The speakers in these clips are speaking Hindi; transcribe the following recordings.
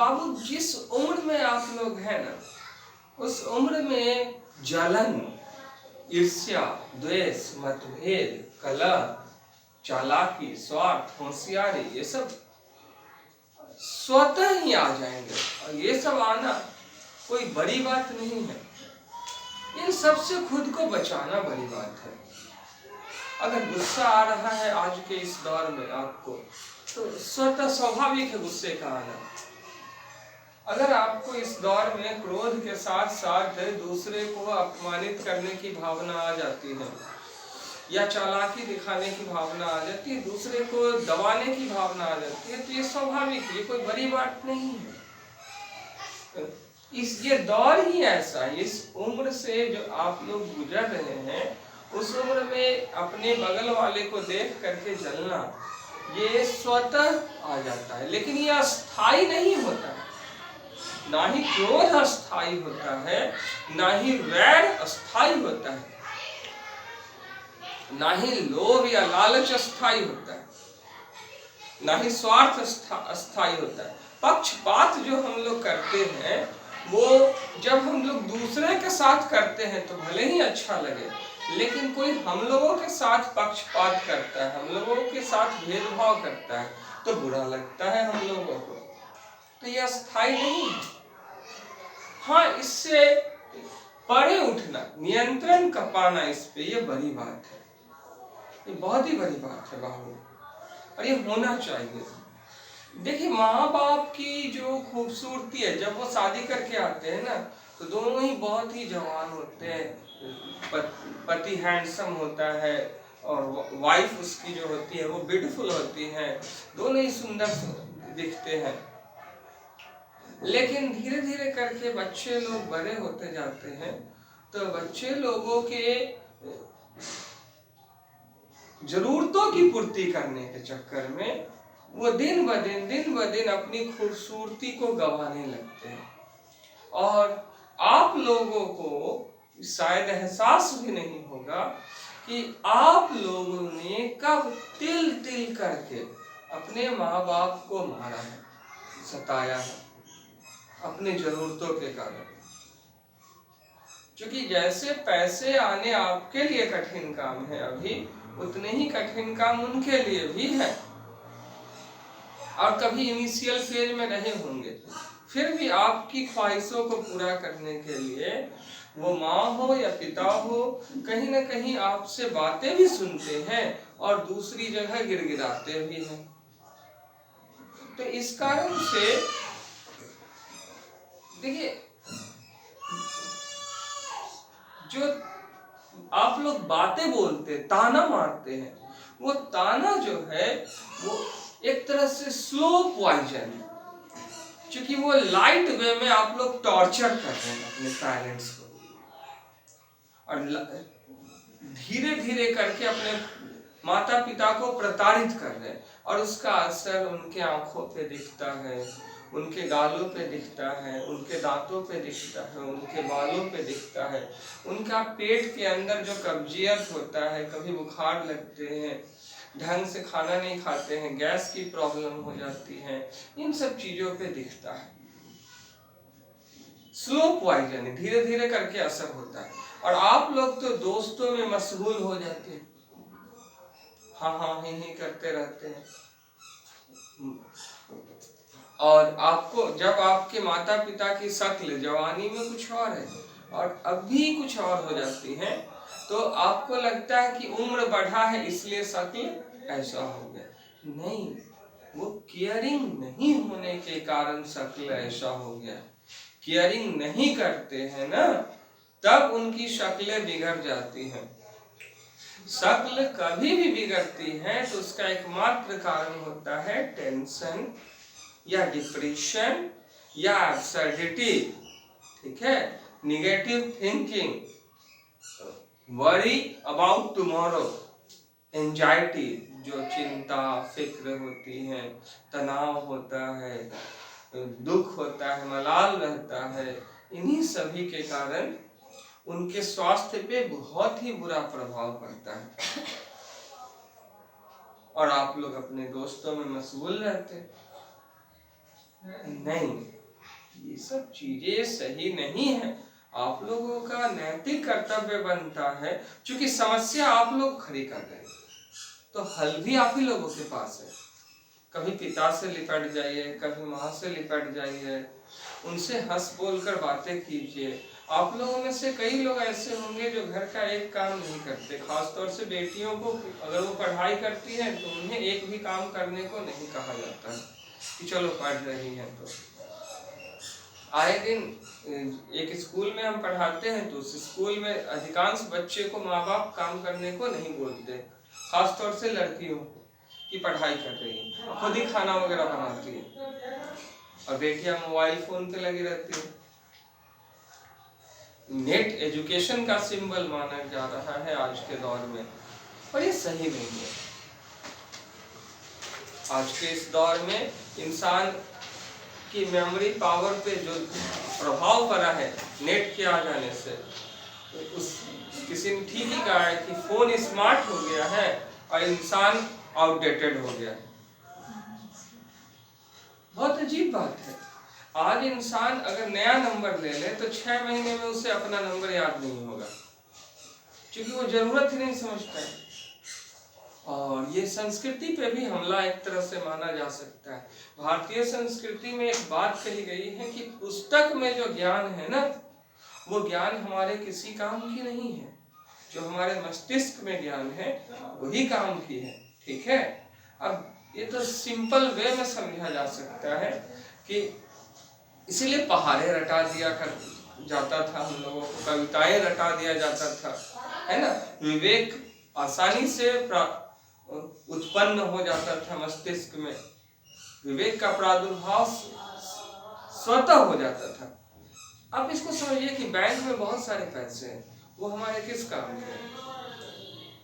बाबू जिस उम्र में आप लोग हैं ना, उस उम्र में जलन, ईर्ष्या, द्वेष, मतभेद, कलह, चालाकी, स्वार्थ, होशियारी, ये सब स्वतः ही आ जाएंगे। और ये सब आना कोई बड़ी बात नहीं है। इन सब से खुद को बचाना बड़ी बात है। अगर गुस्सा आ रहा है आज के इस दौर में आपको, तो स्वतः स्वाभाविक है गुस्से का आना। अगर आपको इस दौर में क्रोध के साथ साथ दूसरे को अपमानित करने की भावना आ जाती है, या चालाकी दिखाने की भावना आ जाती है, दूसरे को दबाने की भावना आ जाती है, तो ये स्वाभाविक है, ये कोई बड़ी बात नहीं है। ये दौर ही ऐसा है। इस उम्र से जो आप लोग गुजर रहे हैं, उस उम्र में अपने बगल वाले को देख करके जलना, ये स्वतः आ जाता है। लेकिन ये अस्थाई नहीं होता है। ना ही क्रोध अस्थाई होता है, ना ही वैर अस्थाई होता है, ना ही लोभ या लालच अस्थाई होता है, ना ही स्वार्थ अस्थाई होता है। पक्षपात जो हम लोग करते हैं, वो जब हम लोग दूसरे के साथ करते हैं तो भले ही अच्छा लगे, लेकिन कोई हम लोगों के साथ पक्षपात करता है, हम लोगों के साथ भेदभाव करता है, तो बुरा लगता है हम लोगों को। तो यह अस्थाई नहीं है। हाँ, इससे परे उठना, नियंत्रण कर पाना इस पे, ये बड़ी बात है, ये बहुत ही बड़ी बात है बाबू, और ये होना चाहिए। देखिए, माँ बाप की जो खूबसूरती है, जब वो शादी करके आते हैं ना, तो दोनों ही बहुत ही जवान होते हैं। पति हैंडसम होता है और वाइफ उसकी जो होती है वो ब्यूटीफुल होती है, दोनों ही सुंदर दिखते हैं। लेकिन धीरे धीरे करके बच्चे लोग बड़े होते जाते हैं, तो बच्चे लोगों के जरूरतों की पूर्ति करने के चक्कर में वो दिन ब दिन अपनी खूबसूरती को गंवाने लगते हैं। और आप लोगों को शायद एहसास भी नहीं होगा कि आप लोगों ने कब तिल तिल करके अपने माँ बाप को मारा है, सताया है, अपनी जरूरतों के कारण। क्योंकि जैसे पैसे आने आपके लिए कठिन काम है अभी, उतने ही कठिन काम उनके लिए भी है, और कभी इनिशियल फेज में रहे होंगे। फिर भी आपकी ख्वाहिशों को पूरा करने के लिए वो माँ हो या पिता हो, कहीं ना कहीं आपसे बातें भी सुनते हैं और दूसरी जगह गिड़गिड़ाते भी हैं। तो इस कारण से देखिए, जो आप लोग बातें बोलते, ताना मारते हैं, वो ताना जो है वो एक तरह से स्लो पॉइजन है। क्योंकि वो लाइट वे में आप लोग टॉर्चर कर रहे हैं अपने पेरेंट्स को, और धीरे धीरे करके अपने माता पिता को प्रताड़ित कर रहे हैं, और उसका असर उनके आंखों पे दिखता है, उनके गालों पे दिखता है, उनके दांतों पे दिखता है, उनके बालों पे दिखता है, उनका पेट के अंदर जो कब्जियत होता है, कभी बुखार लगते हैं, ढंग से खाना नहीं खाते हैं, गैस की प्रॉब्लम हो जाती है, इन सब चीजों पे दिखता है। स्लो पॉइजन, धीरे धीरे करके असर होता है। और आप लोग तो दोस्तों में मशगूल हो जाते हैं, हाँ हाँ ही करते रहते हैं, और आपको जब आपके माता पिता की शक्ल जवानी में कुछ और है और अब भी कुछ और हो जाती है, तो आपको लगता है कि उम्र बढ़ा है इसलिए शक्ल ऐसा हो गया। नहीं, वो केयरिंग नहीं होने के कारण शक्ल ऐसा हो गया। केयरिंग नहीं करते हैं ना, तब उनकी शक्लें बिगड़ जाती हैं। शक्ल कभी भी बिगड़ती है तो उसका एकमात्र कारण होता है टेंशन या डिप्रेशन या एब्सर्डिटी, ठीक है, negative thinking, worry about tomorrow, anxiety, जो चिंता फिक्र होती है, तनाव होता है, दुख होता है, मलाल रहता है, इन्हीं सभी के कारण उनके स्वास्थ्य पे बहुत ही बुरा प्रभाव पड़ता है। और आप लोग अपने दोस्तों में मशगूल रहते हैं। नहीं, ये सब चीजें सही नहीं है। आप लोगों का नैतिक कर्तव्य बनता है, क्योंकि समस्या आप लोग खड़ी कर रहे हैं, तो हल भी आप ही लोगों के पास है। कभी पिता से लिपट जाइए, कभी माँ से लिपट जाइए, उनसे हंस बोल कर बातें कीजिए। आप लोगों में से कई लोग ऐसे होंगे जो घर का एक काम नहीं करते, खासतौर से बेटियों को अगर वो पढ़ाई करती हैं तो उन्हें एक भी काम करने को नहीं कहा जाता है कि चलो पढ़ रही हैं। तो आए दिन एक स्कूल में हम पढ़ाते हैं, तो उस स्कूल में अधिकांश बच्चे को माँ बाप काम करने को नहीं बोलते, खासतौर से लड़कियों की पढ़ाई कर रही है, खुद ही खाना वगैरह बनाती है, और बेटियां मोबाइल फोन पे लगी रहती है। नेट एजुकेशन का सिंबल माना जा रहा है आज के दौर में, और ये सही नहीं है। आज के इस दौर में इंसान की मेमोरी पावर पे जो प्रभाव पड़ा है नेट के आ जाने से, उस किसी ने ठीक ही कहा है कि फोन स्मार्ट हो गया है और इंसान आउटडेटेड हो गया है। बहुत अजीब बात है। आज इंसान अगर नया नंबर ले ले तो 6 महीने में उसे अपना नंबर याद नहीं होगा, क्योंकि वो जरूरत ही नहीं समझता है। और ये संस्कृति पे भी हमला एक तरह से माना जा सकता है। भारतीय संस्कृति में एक बात कही गई है कि पुस्तक में जो ज्ञान है ना, वो ज्ञान हमारे किसी काम की नहीं है। जो हमारे मस्तिष्क में ज्ञान है वही काम की है, ठीक है। अब ये तो सिंपल वे में समझा जा सकता है कि इसीलिए पहाड़े रटा दिया कर जाता था, हम लोगों को कविताएं रटा दिया जाता था, है ना। विवेक आसानी से उत्पन्न हो जाता था मस्तिष्क में, विवेक का प्रादुर्भाव स्वतः हो जाता था। आप इसको समझिए कि बैंक में बहुत सारे पैसे हैं, वो हमारे किस काम के हैं,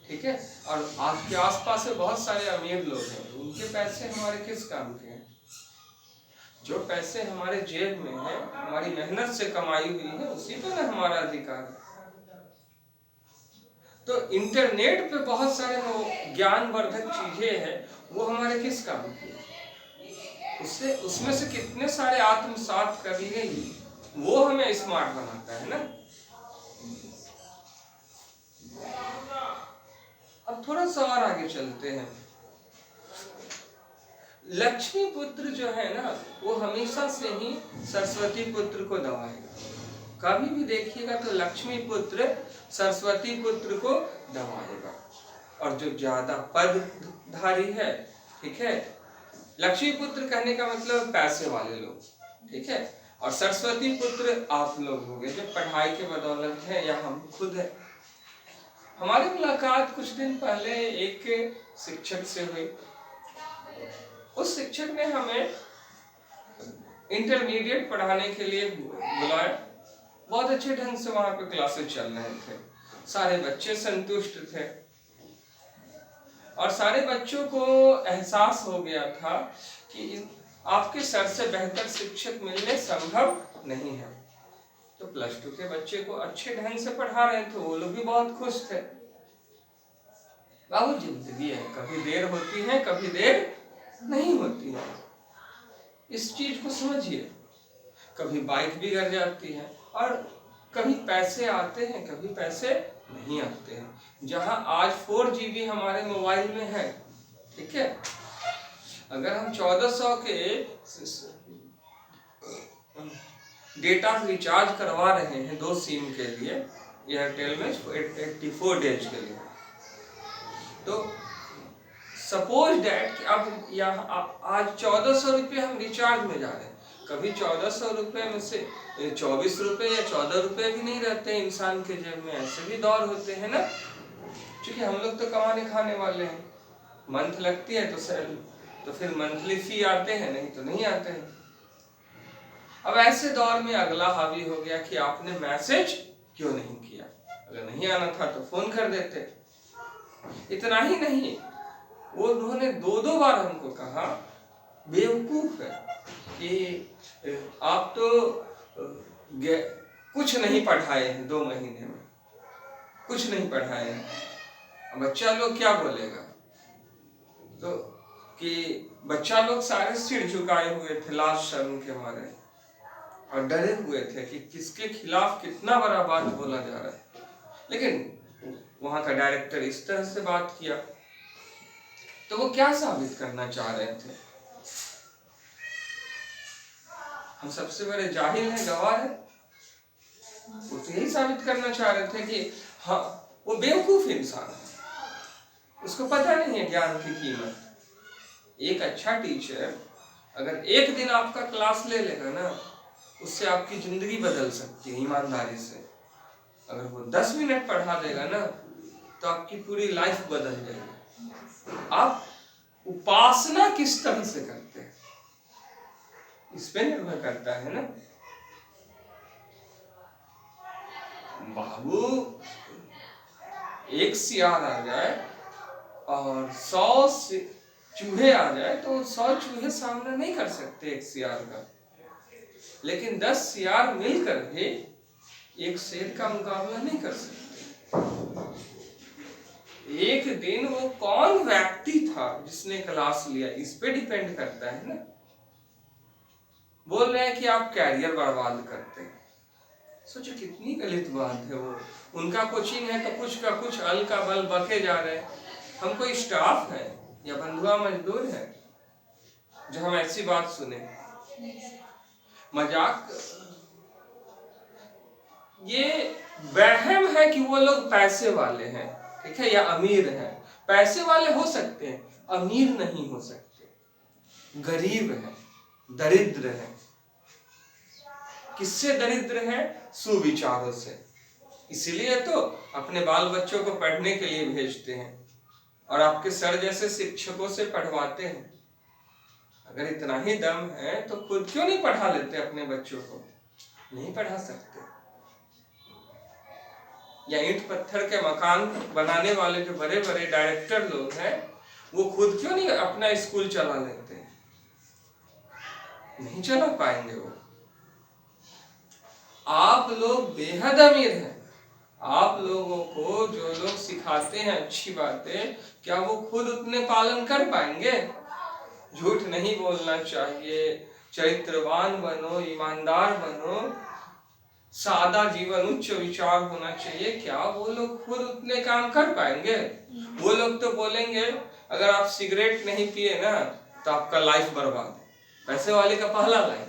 ठीक है। और आपके आसपास में बहुत सारे अमीर लोग हैं, उनके पैसे हमारे किस काम के हैं। जो पैसे हमारे जेब में है, हमारी मेहनत से कमाई हुई है, उसी पर ना हमारा अधिकार है। तो इंटरनेट पे बहुत सारे ज्ञानवर्धक चीजें हैं, वो हमारे किस काम की है। उससे उसमें से कितने सारे आत्मसात कर लिए, वो हमें स्मार्ट बनाता है ना। अब थोड़ा सा और आगे चलते हैं। लक्ष्मी पुत्र जो है ना, वो हमेशा से ही सरस्वती पुत्र को दबाएगा। कभी भी देखिएगा तो लक्ष्मी पुत्र सरस्वती पुत्र को दबाएगा। और जो ज्यादा पदधारी है, ठीक है, लक्ष्मी पुत्र कहने का मतलब पैसे वाले लोग, ठीक है, और सरस्वती पुत्र आप लोग हो गए जो पढ़ाई के बदौलत है, या हम खुद है। हमारी मुलाकात कुछ दिन पहले एक शिक्षक से हुई। उस शिक्षक ने हमें इंटरमीडिएट पढ़ाने के लिए बुलाया। बहुत अच्छे ढंग से वहां पे क्लासेस चल रहे थे, सारे बच्चे संतुष्ट थे, और सारे बच्चों को एहसास हो गया था कि आपके सर से बेहतर शिक्षक मिलने संभव नहीं है। तो प्लस 2 के बच्चे को अच्छे ढंग से पढ़ा रहे थे, वो लोग भी बहुत खुश थे। बाबू, जिंदगी है, कभी देर होती है, कभी देर नहीं होती है, इस चीज को समझिए। कभी बाइक बिगड़ जाती है, और कभी पैसे आते हैं, कभी पैसे नहीं आते हैं। जहां आज 4 GB हमारे मोबाइल में है, ठीक है, अगर हम 1400 के डेटा रिचार्ज करवा रहे हैं 2 सिम के लिए, एयरटेल में 84 डेज के लिए, तो सपोज डैट अब यहाँ आज 1400 रुपये हम रिचार्ज में जा रहे हैं। कभी 1400 रुपये में से 24 रुपये या 14 रुपये भी नहीं रहते हैं इंसान के जेब में, ऐसे भी दौर होते हैं ना, क्योंकि हम लोग तो कमाने खाने वाले हैं। मंथ लगती है तो फिर मंथली फी आते हैं, नहीं तो नहीं आते हैं। अब ऐसे दौर में अगला हावी हो गया कि आपने मैसेज क्यों नहीं किया, अगर नहीं आना था तो फोन कर देते। इतना ही नहीं, वो उन्होंने 2 बार हमको कहा, बेवकूफ है कि आप तो कुछ नहीं पढ़ाए हैं, 2 महीने में कुछ नहीं पढ़ाए हैं, बच्चा लोग क्या बोलेगा। तो कि बच्चा लोग सारे सिर झुकाए हुए थे लाज शर्म के मारे और डरे हुए थे कि किसके खिलाफ कितना बड़ा बात बोला जा रहा है। लेकिन वहां का डायरेक्टर इस तरह से बात किया, तो वो क्या साबित करना चाह रहे थे? हम सबसे बड़े जाहिल हैं, गवार हैं। वो तो यही साबित करना चाह रहे थे कि हाँ, वो बेवकूफ इंसान है, उसको पता नहीं है ज्ञान की कीमत। एक अच्छा टीचर अगर एक दिन आपका क्लास ले लेगा ना, उससे आपकी जिंदगी बदल सकती है ईमानदारी से। अगर वो 10 मिनट पढ़ा देगा ना, तो आपकी पूरी लाइफ बदल जाएगी। आप उपासना किस तरह से करते हैं, इस पे निर्भर करता है ना। बाबू, एक सियार आ जाए और 100 चूहे आ जाए तो 100 चूहे सामना नहीं कर सकते एक सियार का, लेकिन 10 सियार मिलकर भी एक शेर का मुकाबला नहीं कर सकते। एक दिन वो कौन व्यक्ति था जिसने क्लास लिया, इस पे डिपेंड करता है ना। बोल रहे हैं कि आप कैरियर बर्बाद करते हैं, सोचो कितनी गलत बात है। वो उनका कोचिंग है तो कुछ का कुछ अल का बल बके जा रहे हैं। हम कोई स्टाफ है या बंधुआ मजदूर है जो हम ऐसी बात सुने? मजाक, ये वहम है कि वो लोग पैसे वाले हैं, ठीक है, या अमीर हैं। पैसे वाले हो सकते हैं, अमीर नहीं हो सकते। गरीब है, दरिद्र है। किससे दरिद्र है? सुविचारों से। इसीलिए तो अपने बाल बच्चों को पढ़ने के लिए भेजते हैं और आपके सर जैसे शिक्षकों से पढ़वाते हैं। अगर इतना ही दम है तो खुद क्यों नहीं पढ़ा लेते अपने बच्चों को? नहीं पढ़ा सकते। या ईंट पत्थर के मकान बनाने वाले जो बड़े बड़े डायरेक्टर लोग हैं, वो खुद क्यों नहीं अपना स्कूल चला लेते? नहीं चला पाएंगे वो। आप लोग बेहद अमीर हैं। आप लोगों को जो लोग सिखाते हैं अच्छी बातें, क्या वो खुद उतने पालन कर पाएंगे? झूठ नहीं बोलना चाहिए, चरित्रवान बनो, ईमानदार बनो, सादा जीवन, उच्च विचार होना चाहिए, क्या वो लोग खुद उतने काम कर पाएंगे? वो लोग तो बोलेंगे अगर आप सिगरेट नहीं पिए ना तो आपका लाइफ बर्बाद है, पैसे वाले का पहला लाइन।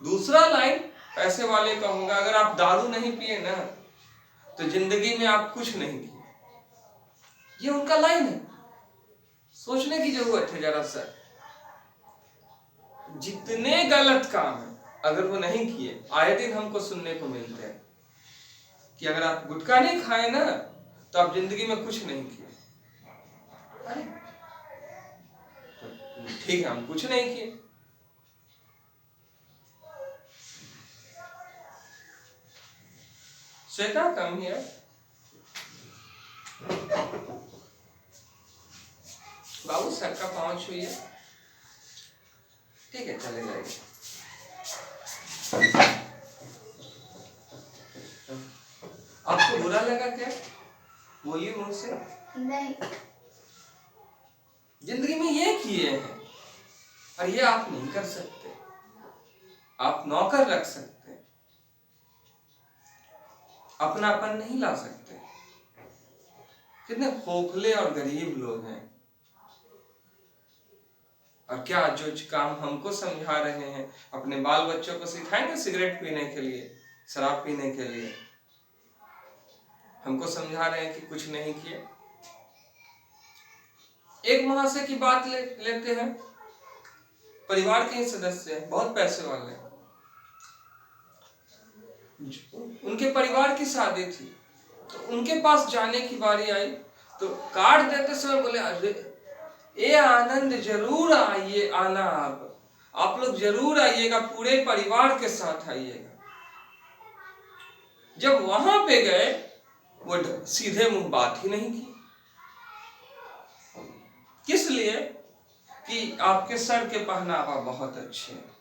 दूसरा लाइन पैसे वाले का होगा, अगर आप दारू नहीं पिए ना तो जिंदगी में आप कुछ नहीं किए। ये उनका लाइन है। सोचने की जरूरत है जरा सा। जितने गलत काम है अगर वो नहीं किए, आए दिन हमको सुनने को मिलते हैं कि अगर आप गुटखा नहीं खाए ना तो आप जिंदगी में कुछ नहीं किए। अरे ठीक है, हम कुछ नहीं किए। Shweta, come here. Babu, sir का पाँव छुइए। ठीक है, चले जाइए। आपको बुरा लगा क्या? बोलिए मुंह से। नहीं। जिंदगी में ये किए हैं और ये आप नहीं कर सकते। आप नौकर रख सकते, अपनापन नहीं ला सकते। कितने खोखले और गरीब लोग हैं। और क्या जो काम हमको समझा रहे हैं अपने बाल बच्चों को सिखाएंगे सिगरेट पीने के लिए, शराब पीने के लिए? हमको समझा रहे हैं कि कुछ नहीं किए। एक महाशय की बात लेते हैं। परिवार के ही सदस्य हैं, बहुत पैसे वाले हैं। उनके परिवार की शादी थी तो उनके पास जाने की बारी आई तो कार्ड देते समय बोले, अरे ये आनंद जरूर आइए, आना आप लोग जरूर आइएगा, पूरे परिवार के साथ आइएगा। जब वहां पे गए वो सीधे मुंह बात ही नहीं की। किस लिए? कि आपके सर के पहनावा बहुत अच्छे हैं,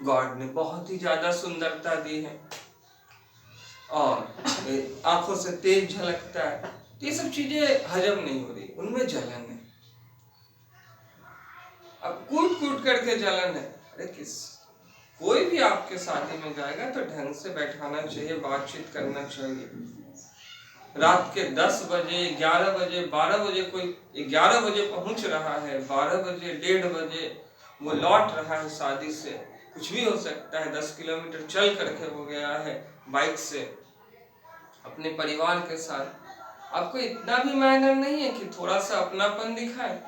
गॉड ने बहुत ही ज्यादा सुंदरता दी है और आंखों से तेज झलकता है। तो ये सब चीजें हजम नहीं हो रही, उनमें जलन है। अब कूट कूट करके जलन है। अरे कोई भी आपके शादी में जाएगा तो ढंग से बैठाना चाहिए, बातचीत करना चाहिए। रात के 10 बजे 11 बजे 12 बजे, कोई 11 बजे पहुंच रहा है, 12 बजे 1:30 बजे वो लौट रहा है शादी से, कुछ भी हो सकता है, 10 किलोमीटर चल करके हो गया है बाइक से अपने परिवार के साथ। आपको इतना भी मैनर नहीं है कि थोड़ा सा अपनापन दिखाए?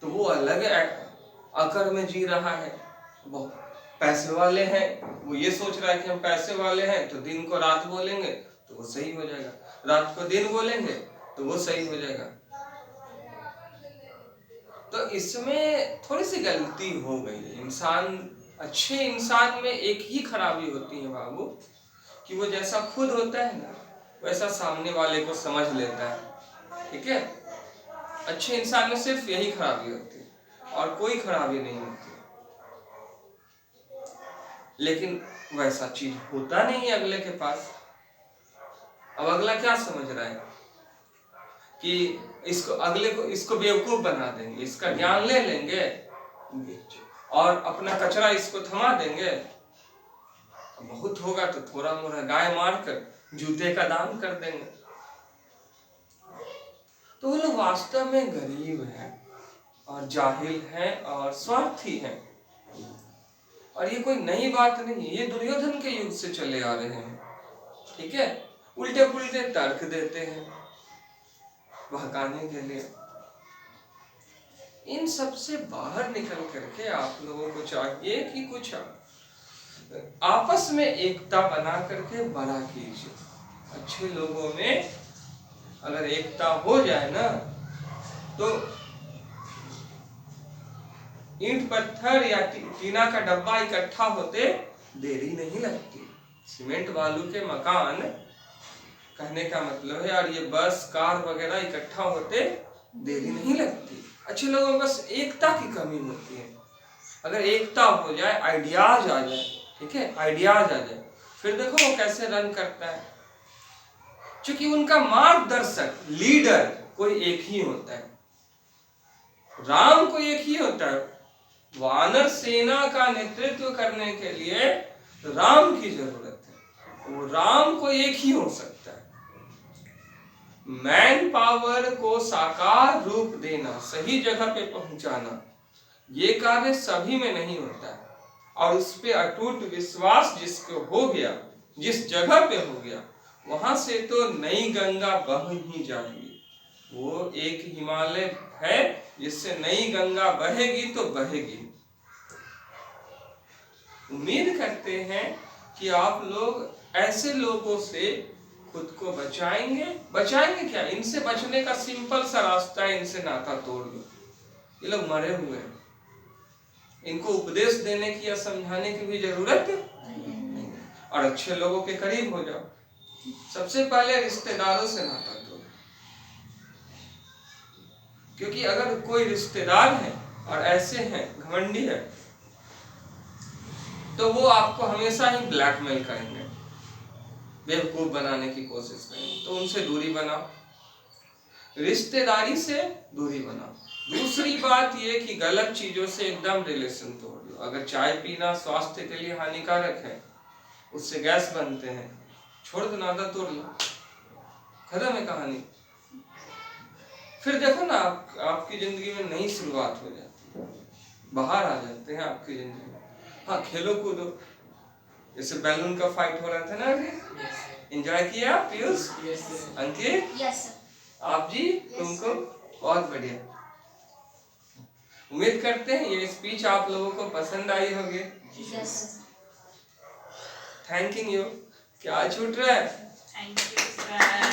तो वो अलग अकर में जी रहा है। वो पैसे वाले हैं, वो ये सोच रहा है कि हम पैसे वाले हैं तो दिन को रात बोलेंगे तो वो सही हो जाएगा, रात को दिन बोलेंगे तो वो सही हो जाएगा। तो इसमें थोड़ी सी गलती हो गई। अच्छे इंसान में एक ही खराबी होती है बाबू, कि वो जैसा खुद होता है ना वैसा सामने वाले को समझ लेता है। ठीक है, अच्छे इंसान में सिर्फ यही खराबी होती है और कोई खराबी नहीं होती। लेकिन वैसा चीज होता नहीं है अगले के पास। अब अगला क्या समझ रहा है कि इसको बेवकूफ बना देंगे, इसका ज्ञान ले लेंगे और अपना कचरा इसको थमा देंगे। बहुत होगा तो थोड़ा मोड़ा गाय मारकर जूते का दाम कर देंगे। तो वो लोग वास्तव में गरीब हैं और जाहिल हैं और स्वार्थी हैं। और ये कोई नई बात नहीं है, ये दुर्योधन के युग से चले आ रहे हैं। ठीक है, उल्टे पुल्टे तर्क देते हैं बहकाने के लिए। इन सब से बाहर निकल करके आप लोगों को चाहिए कि कुछ आपस में एकता बना करके बड़ा कीजिए। अच्छे लोगों में अगर एकता हो जाए ना तो ईंट पत्थर या टीना का डब्बा इकट्ठा होते देरी नहीं लगती। सीमेंट बालू के मकान, कहने का मतलब है, और ये बस कार वगैरह इकट्ठा होते देरी नहीं लगती। अच्छे लोगों में बस एकता की कमी होती है। अगर एकता हो जाए, आइडियाज आ जाए, ठीक है, आइडियाज आ जाए, फिर देखो वो कैसे रन करता है। क्योंकि उनका मार्गदर्शक, लीडर कोई एक ही होता है। राम कोई एक ही होता है। वानर सेना का नेतृत्व करने के लिए राम की जरूरत है। वो राम को एक ही हो सकता है। मैन पावर को साकार रूप देना, सही जगह पे पहुंचाना, ये कार्य सभी में नहीं होता है। और उस पे अटूट विश्वास जिसको हो गया, जिस जगह पे हो गया, वहां से तो नई गंगा बह ही जाएगी। वो एक हिमालय है जिससे नई गंगा बहेगी तो बहेगी। उम्मीद करते हैं कि आप लोग ऐसे लोगों से खुद को बचाएंगे। बचाएंगे क्या, इनसे बचने का सिंपल सा रास्ता है, इनसे नाता तोड़ दो। ये लोग मरे हुए हैं, इनको उपदेश देने की या समझाने की भी जरूरत नहीं। और अच्छे लोगों के करीब हो जाओ। सबसे पहले रिश्तेदारों से नाता तोड़ो, क्योंकि अगर कोई रिश्तेदार है और ऐसे हैं, घमंडी है, तो वो आपको हमेशा ही ब्लैकमेल करेंगे, बेवकूफ बनाने की कोशिश करेंगे। तो उनसे दूरी बनाओ, रिश्तेदारी से दूरी बनाओ। दूसरी बात ये कि गलत चीजों से एकदम रिलेशन तोड़ दो। अगर चाय पीना स्वास्थ्य के लिए हानिकारक है, उससे गैस बनते हैं, छोड़ दो, नाता तोड़ लो, खत्म है कहानी। फिर देखो ना, आपकी जिंदगी में नई शुरुआत हो जाती है, बाहर आ जाते हैं आपकी जिंदगी में। हाँ, खेलो कूदो, जैसे बैलून का फाइट हो रहा था ना, एंजॉय किया पीयूष, अंकित, आप जी, तुमको बहुत बढ़िया। उम्मीद करते हैं ये स्पीच आप लोगों को पसंद आई होगी। Thank you. क्या छूट रहा है? Thank you sir.